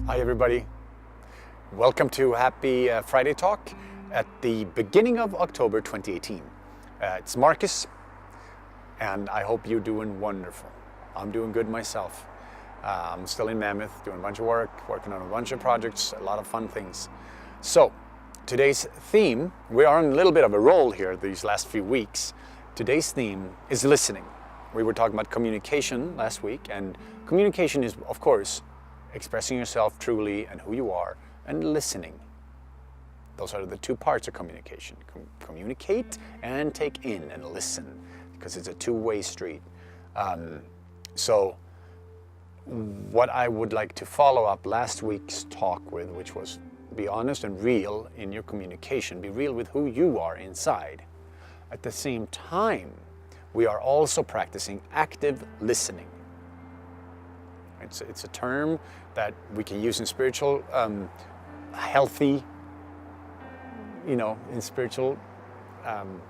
Hi everybody, welcome to Happy Friday Talk at the beginning of October 2018. It's Marcus and I hope you're doing wonderful. I'm doing good myself. I'm still in Mammoth doing a bunch of work, working on a bunch of projects, a lot of fun things. So today's theme, we are on a little bit of a roll here these last few weeks. Today's theme is listening. We were talking about communication last week, and communication is, of course, expressing yourself truly and who you are, and listening. Those are the two parts of communication. Communicate and take in and listen, because it's a two-way street. So what I would like to follow up last week's talk with, which was be honest and real in your communication, be real with who you are inside. At the same time, we are also practicing active listening. It's a term that we can use in spiritual, healthy, in spiritual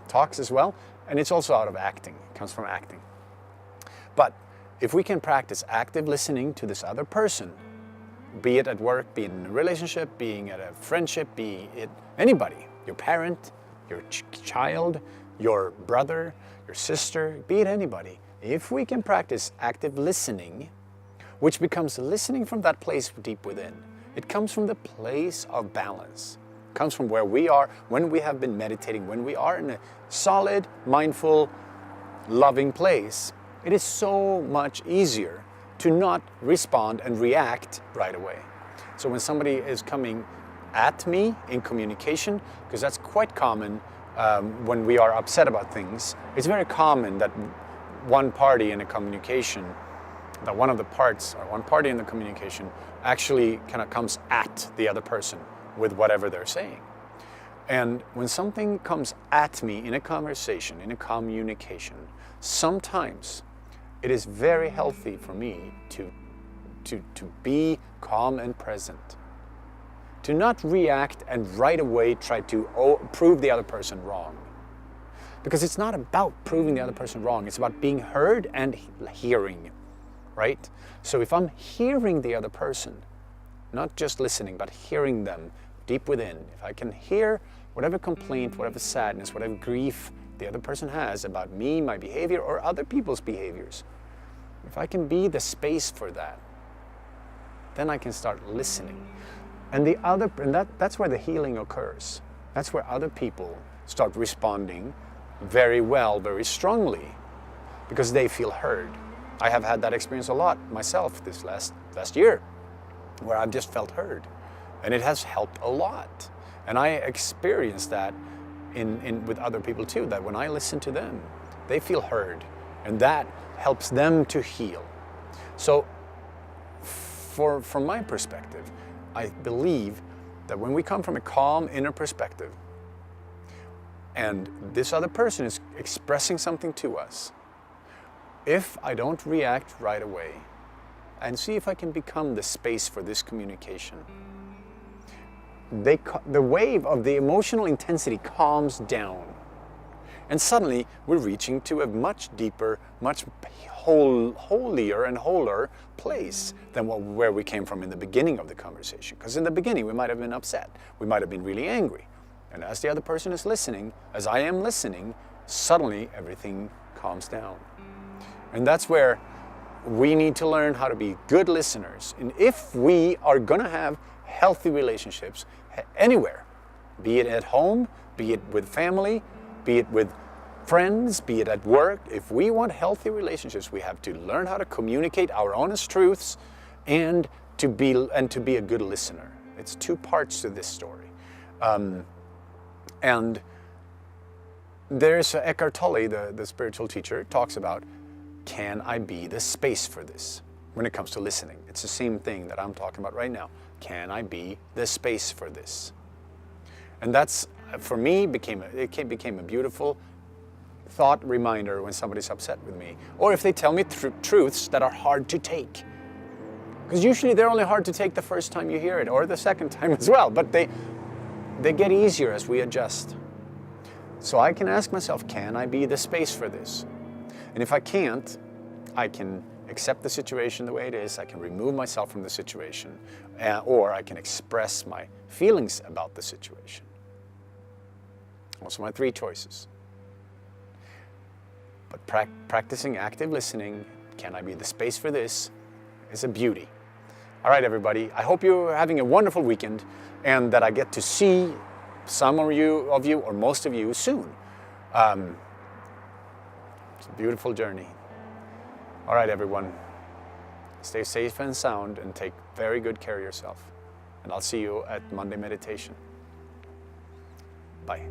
talks as well. And it's also out of acting, it comes from acting. But if we can practice active listening to this other person, be it at work, be it in a relationship, being at a friendship, be it anybody, your parent, your child, your brother, your sister, be it anybody. If we can practice active listening, which becomes listening from that place deep within. It comes from the place of balance. It comes from where we are when we have been meditating, when we are in a solid, mindful, loving place. It is so much easier to not respond and react right away. So when somebody is coming at me in communication, because that's quite common when we are upset about things, it's very common that one party in a communication, that one of the parts, or one party in the communication, actually kind of comes at the other person with whatever they're saying. And when something comes at me in a conversation, in a communication, sometimes it is very healthy for me to be calm and present. To not react and right away try to prove the other person wrong. Because it's not about proving the other person wrong, it's about being heard and hearing. Right? So if I'm hearing the other person, not just listening, but hearing them deep within, if I can hear whatever complaint, whatever sadness, whatever grief the other person has about me, my behavior, or other people's behaviors, if I can be the space for that, then I can start listening. And that's where the healing occurs. That's where other people start responding very well, very strongly, because they feel heard. I have had that experience a lot myself this last year, where I've just felt heard, and it has helped a lot. And I experienced that with other people too, that when I listen to them, they feel heard, and that helps them to heal. So from my perspective, I believe that when we come from a calm inner perspective, and this other person is expressing something to us, if I don't react right away and see if I can become the space for this communication, the wave of the emotional intensity calms down. And suddenly we're reaching to a much deeper, much holier and wholer place than where we came from in the beginning of the conversation. Because in the beginning we might have been upset, we might have been really angry. And as the other person is listening, as I am listening, suddenly everything calms down. And that's where we need to learn how to be good listeners. And if we are going to have healthy relationships anywhere, be it at home, be it with family, be it with friends, be it at work, if we want healthy relationships, we have to learn how to communicate our honest truths and to be a good listener. It's two parts to this story. And there's Eckhart Tolle, the spiritual teacher, talks about, can I be the space for this? When it comes to listening, it's the same thing that I'm talking about right now. Can I be the space for this? And that's, for me, became a beautiful thought reminder when somebody's upset with me, or if they tell me truths that are hard to take. Because usually they're only hard to take the first time you hear it, or the second time as well, but they get easier as we adjust. So I can ask myself, can I be the space for this? And if I can't, I can accept the situation the way it is, I can remove myself from the situation, or I can express my feelings about the situation. Those are my three choices. But practicing active listening, can I be the space for this, is a beauty. All right, everybody, I hope you're having a wonderful weekend and that I get to see some of you or most of you soon. It's a beautiful journey. All right, everyone, stay safe and sound and take very good care of yourself. And I'll see you at Monday meditation. Bye.